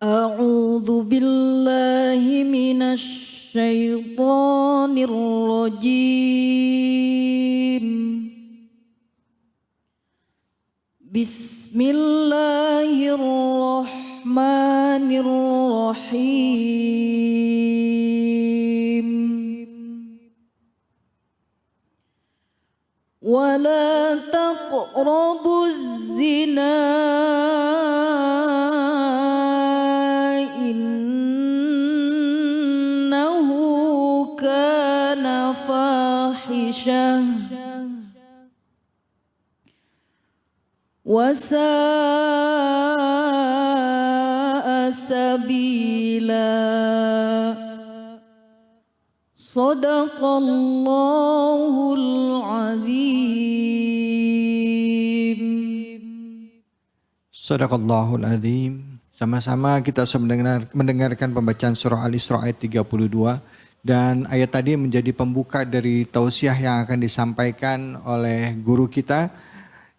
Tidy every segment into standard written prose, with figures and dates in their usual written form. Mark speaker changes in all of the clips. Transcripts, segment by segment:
Speaker 1: أعوذ بالله من الشيطان الرجيم. بسم الله الرحمن الرحيم. ولا تقربوا الزنا إنه كان فاحشة وساء سبيلا. Sadaqallahul azim.
Speaker 2: Sadaqallahul azim. Sama-sama kita mendengarkan pembacaan surah Al-Isra ayat 32. Dan ayat tadi menjadi pembuka dari tausiah yang akan disampaikan oleh guru kita.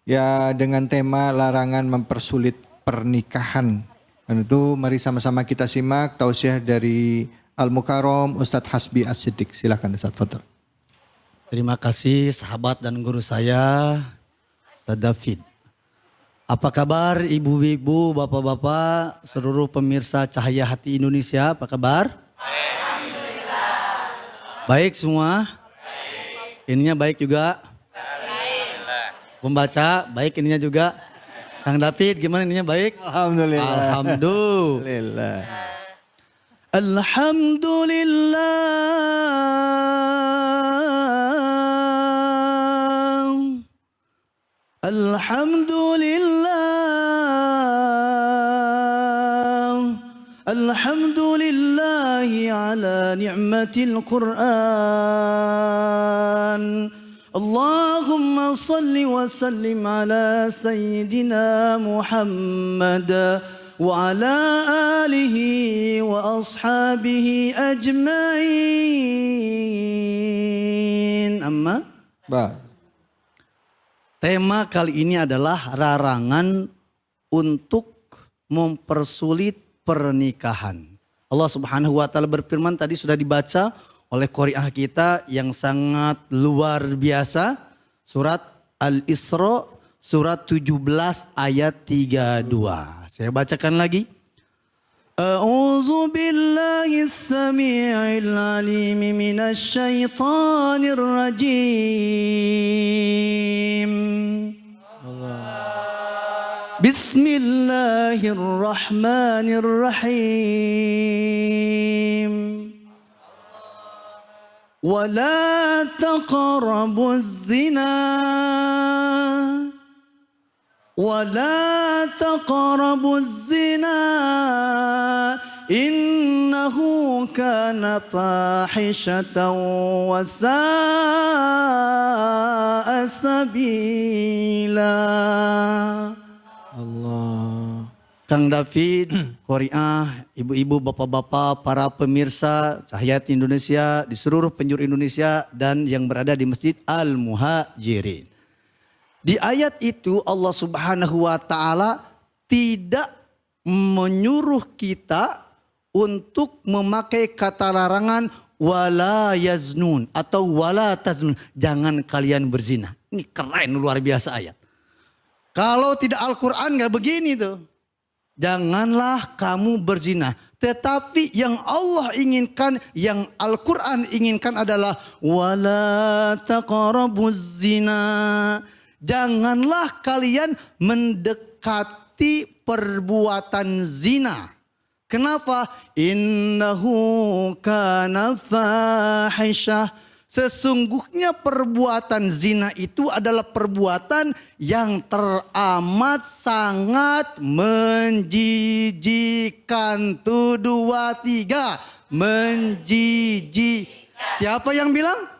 Speaker 2: Ya, dengan tema larangan mempersulit pernikahan. Dan itu mari sama-sama kita simak tausiah dari Al-Mukarram Ustadz Hasbi As-Siddiq. Silakan Ustadz Fadl.
Speaker 3: Terima kasih sahabat dan guru saya, Ustadz David. Apa kabar ibu-ibu, bapak-bapak, seluruh pemirsa Cahaya Hati Indonesia, apa kabar? Alhamdulillah. Baik semua? Baik. Ininya baik juga? Baik. Pembaca, baik ininya juga? Kang David, gimana ininya baik?
Speaker 2: Alhamdulillah.
Speaker 3: Alhamdulillah. Alhamdulillah. Alhamdulillah. Alhamdulillahi ala ni'matil Qur'an. Allahumma salli wa sallim ala Sayyidina Muhammad wa ala alihi wa ashabihi ajmain. Amma? Tema kali ini adalah larangan untuk mempersulit pernikahan. Allah Subhanahu wa taala berfirman, tadi sudah dibaca oleh qari'ah kita yang sangat luar biasa, surat Al-Isra surat 17 ayat 32. Saya bacakan lagi. A'udzu billahi as-sami'il 'alim minasy syaithanir rajim. Bismillahirrahmanirrahim. Wala taqrabuz zina. ولا تقربوا الزنا إنه كان فاحشة وساء سبيلا. Allah. Kang David, qari'ah, ibu-ibu, bapak-bapak, para pemirsa Cahaya Indonesia di seluruh penjuru Indonesia dan yang berada di Masjid Al-Muhajirin. Di ayat itu Allah Subhanahu wa taala tidak menyuruh kita untuk memakai kata larangan wala yaznun atau wala taznun. Jangan kalian berzina. Ini keren, luar biasa ayat. Kalau tidak Al-Quran gak begini tuh. Janganlah kamu berzina. Tetapi yang Allah inginkan, yang Al-Quran inginkan adalah wala taqrabuz zina. Janganlah kalian mendekati perbuatan zina. Kenapa? Innahu kana fahisyah. Sesungguhnya perbuatan zina itu adalah perbuatan yang teramat sangat menjijikkan. 1, 2, 3. Menjijikkan. Siapa yang bilang?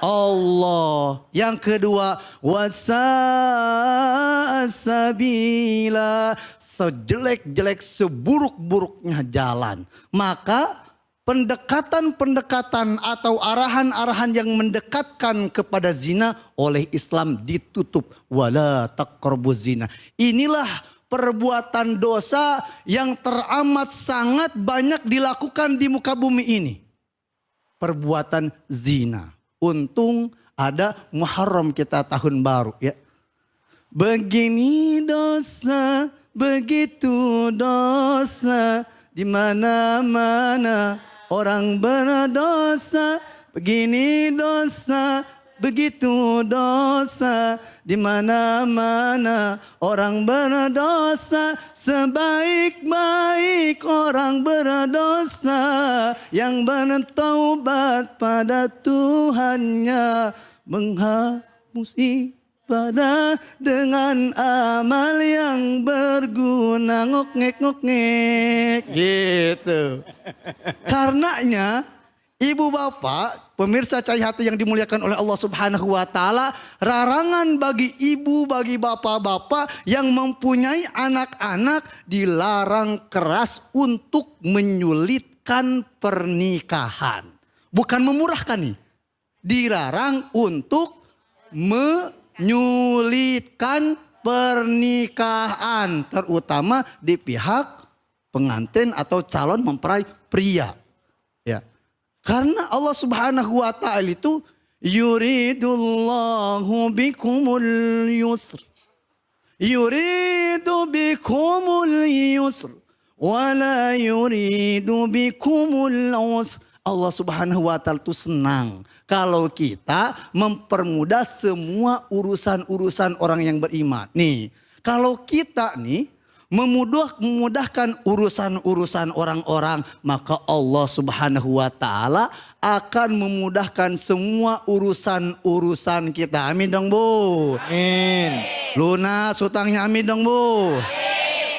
Speaker 3: Allah. Yang kedua, wasasabila, sejelek-jelek, seburuk-buruknya jalan. Maka pendekatan-pendekatan atau arahan-arahan yang mendekatkan kepada zina oleh Islam ditutup. Wala taqrabuz zina. Inilah perbuatan dosa yang teramat sangat banyak dilakukan di muka bumi ini. Perbuatan zina. Untung ada Muharram kita tahun baru ya. Begini dosa, begitu dosa, di mana-mana orang berdosa. Begini dosa, begitu dosa, di mana-mana orang berdosa. Sebaik-baik orang berdosa yang bertaubat pada Tuhannya, menghapus ibadah dengan amal yang berguna. Ngok-ngek gitu. Karenanya ibu bapak, pemirsa Cahaya Hati yang dimuliakan oleh Allah Subhanahu wa taala, larangan bagi ibu, bagi bapak-bapak yang mempunyai anak-anak dilarang keras untuk menyulitkan pernikahan. Bukan memurahkan nih. Dilarang untuk menyulitkan pernikahan, terutama di pihak pengantin atau calon mempelai pria. Ya. Karena Allah Subhanahu wa taala itu yuridullahu bikumul yusr. Yuridu bikumul yusr wa la yuridu bikumul usr. Allah Subhanahu wa taala itu senang kalau kita mempermudah semua urusan-urusan orang yang beriman. Nih, kalau kita nih memudahkan urusan-urusan orang-orang, maka Allah Subhanahu wa taala akan memudahkan semua urusan-urusan kita. Amin dong, Bu.
Speaker 2: Amin.
Speaker 3: Lunas hutangnya, amin dong, Bu.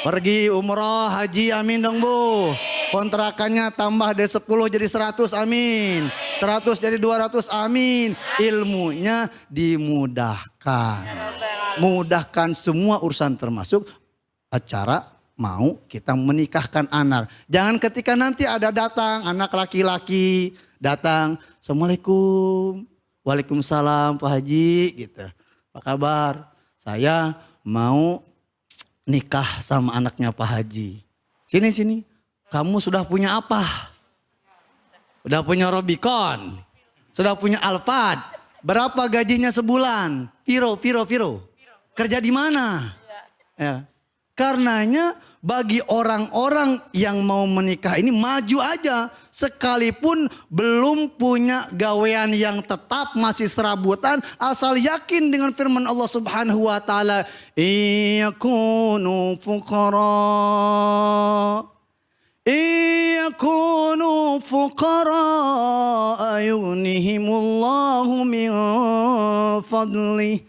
Speaker 3: Pergi umroh, haji, amin dong, Bu. Kontrakannya tambah dari 10 jadi 100, amin. 100 jadi 200, amin. Ilmunya dimudahkan. Mudahkan semua urusan termasuk acara mau kita menikahkan anak. Jangan ketika nanti ada datang anak laki-laki datang, Assalamualaikum, Waalaikumsalam Pak Haji gitu. Apa kabar? Saya mau nikah sama anaknya Pak Haji. Sini. Kamu sudah punya apa? Udah punya Robicon? Sudah punya Alphard? Berapa gajinya sebulan? Viro. Kerja di mana? Ya. Karenanya bagi orang-orang yang mau menikah ini maju aja. Sekalipun belum punya gawean yang tetap, masih serabutan. Asal yakin dengan firman Allah Subhanahu wa taala. Iyakunu fuqara. Iyakunu fuqara ayunihimullahu min fadlih.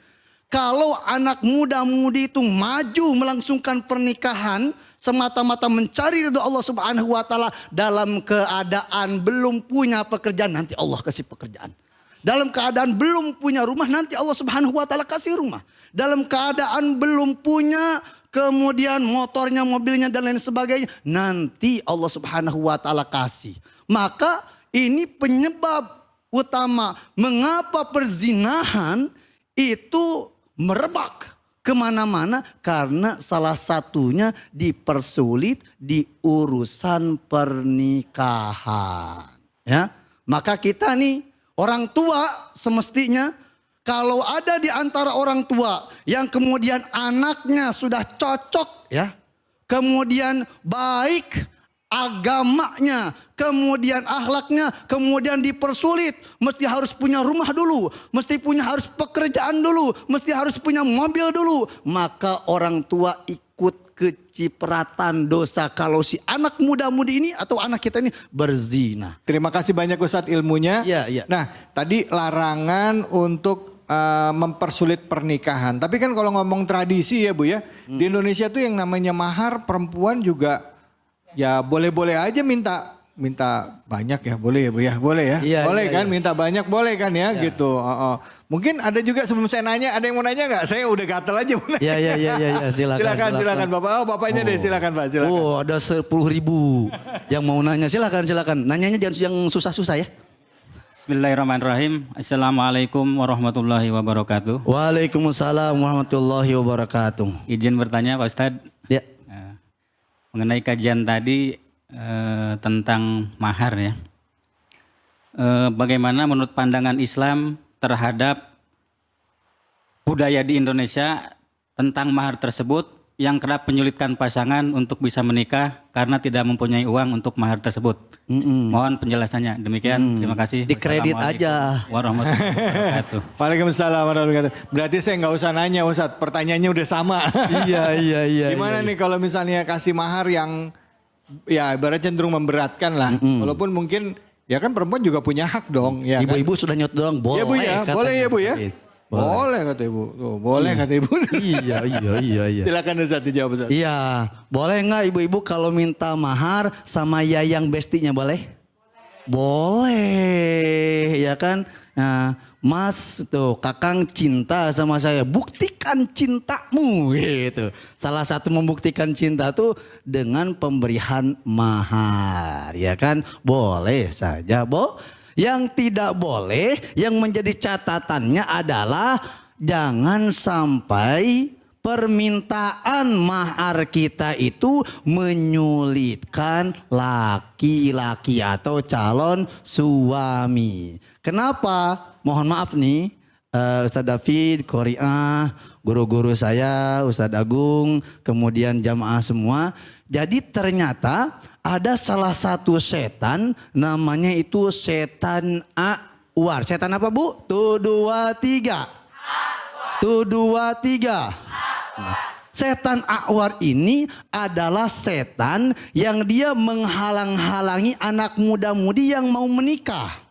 Speaker 3: Kalau anak muda-mudi itu maju melangsungkan pernikahan semata-mata mencari ridho Allah Subhanahu wa taala dalam keadaan belum punya pekerjaan, nanti Allah kasih pekerjaan. Dalam keadaan belum punya rumah, nanti Allah Subhanahu wa taala kasih rumah. Dalam keadaan belum punya kemudian motornya, mobilnya dan lain sebagainya, nanti Allah Subhanahu wa taala kasih. Maka ini penyebab utama mengapa perzinahan itu merebak kemana-mana, karena salah satunya dipersulit di urusan pernikahan. Ya, maka kita nih orang tua semestinya kalau ada di antara orang tua yang kemudian anaknya sudah cocok ya, kemudian baik agamanya, kemudian akhlaknya, kemudian dipersulit. Mesti harus punya rumah dulu, mesti harus pekerjaan dulu, mesti harus punya mobil dulu. Maka orang tua ikut kecipratan dosa kalau si anak muda-mudi ini atau anak kita ini berzina.
Speaker 2: Terima kasih banyak Ustadz ilmunya.
Speaker 3: Iya.
Speaker 2: Nah, tadi larangan untuk mempersulit pernikahan. Tapi kan kalau ngomong tradisi ya Bu ya, di Indonesia tuh yang namanya mahar perempuan juga ya boleh-boleh aja minta banyak ya, boleh ya Bu ya, boleh ya,
Speaker 3: Iya,
Speaker 2: boleh
Speaker 3: iya,
Speaker 2: kan,
Speaker 3: iya.
Speaker 2: minta banyak boleh kan ya, gitu. Mungkin ada juga sebelum saya nanya, ada yang mau nanya nggak? Saya udah gatel aja mau nanya.
Speaker 3: Iya,
Speaker 2: Silakan Bapak. Oh, bapaknya deh, silakan Pak, silakan.
Speaker 3: Oh, ada 10.000 yang mau nanya, silakan. Nanyanya jangan yang susah-susah ya.
Speaker 4: Bismillahirrahmanirrahim. Assalamualaikum warahmatullahi wabarakatuh.
Speaker 3: Waalaikumsalam warahmatullahi wabarakatuh.
Speaker 4: Izin bertanya Pak Ustadz,
Speaker 3: Ya.
Speaker 4: Mengenai kajian tadi tentang mahar ya. Bagaimana menurut pandangan Islam terhadap budaya di Indonesia tentang mahar tersebut yang kerap menyulitkan pasangan untuk bisa menikah karena tidak mempunyai uang untuk mahar tersebut. Mohon penjelasannya. Demikian, terima kasih.
Speaker 3: Dikredit
Speaker 4: Wassalamualaikum
Speaker 3: aja.
Speaker 4: warahmatullahi wabarakatuh.
Speaker 2: Waalaikumsalam warahmatullahi wabarakatuh. Berarti saya nggak usah nanya Ustadz, pertanyaannya udah sama.
Speaker 3: Iya.
Speaker 2: Gimana nih kalau misalnya kasih mahar yang ya ibarat cenderung memberatkan lah. Walaupun mungkin ya kan perempuan juga punya hak dong. Ya kan?
Speaker 3: Ibu-ibu sudah nyot doang, boleh.
Speaker 2: Ya Bu ya,
Speaker 3: katanya.
Speaker 2: boleh ya Bu ya.
Speaker 3: Boleh.
Speaker 2: Boleh kata Ibu. Tuh, boleh kata Ibu.
Speaker 3: Iya.
Speaker 2: Silakan Ustadz dijawab Ustadz.
Speaker 3: Iya, boleh nggak ibu-ibu kalau minta mahar sama yayang bestinya boleh? Boleh, ya kan? Nah, Mas tuh kakang cinta sama saya, buktikan cintamu gitu. Salah satu membuktikan cinta tuh dengan pemberian mahar, ya kan? Boleh saja, Yang tidak boleh, yang menjadi catatannya adalah jangan sampai permintaan mahar kita itu menyulitkan laki-laki atau calon suami. Kenapa? Mohon maaf nih, Ustadz David, Qori'ah, guru-guru saya, Ustadz Agung, kemudian jamaah semua. Jadi ternyata ada salah satu setan namanya itu setan A'war. Setan apa Bu? Tuh 2, 3. Tuh 2, 3. Setan A'war ini adalah setan yang dia menghalang-halangi anak muda-mudi yang mau menikah.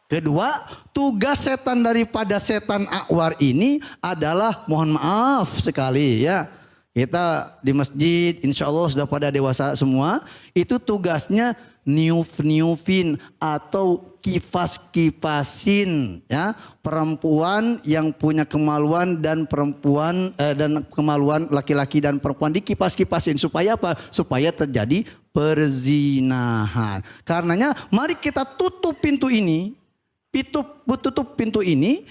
Speaker 3: Kedua, tugas setan daripada setan A'war ini adalah mohon maaf sekali ya. Kita di masjid insya Allah sudah pada dewasa semua. Itu tugasnya niuf-niufin atau kipas-kipasin ya. Perempuan yang punya kemaluan dan perempuan dan kemaluan laki-laki dan perempuan dikipas-kipasin. Supaya apa? Supaya terjadi perzinahan. Karenanya mari kita tutup pintu ini. Tutup pintu ini.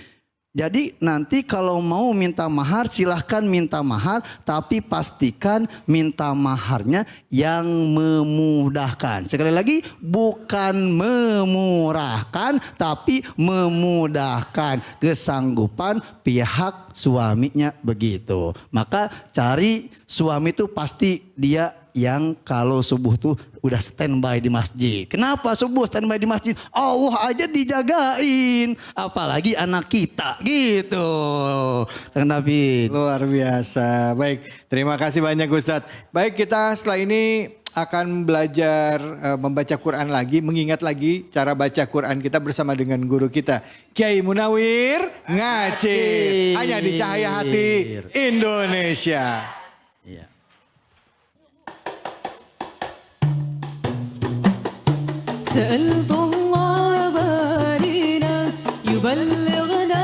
Speaker 3: Jadi nanti kalau mau minta mahar silahkan minta mahar. Tapi pastikan minta maharnya yang memudahkan. Sekali lagi bukan memurahkan tapi memudahkan kesanggupan pihak suaminya begitu. Maka cari suami itu pasti dia yang kalau subuh tuh udah standby di masjid. Kenapa subuh standby di masjid? Allah aja dijagain. Apalagi anak kita gitu. Kang David.
Speaker 2: Luar biasa. Baik, terima kasih banyak Ustadz. Baik, kita setelah ini akan belajar membaca Quran lagi, mengingat lagi cara baca Quran kita bersama dengan guru kita Kiai Munawir Ngacir. Hanya di Cahaya Hati Indonesia.
Speaker 3: Iya.
Speaker 1: سألت الله بارينا يبلغنا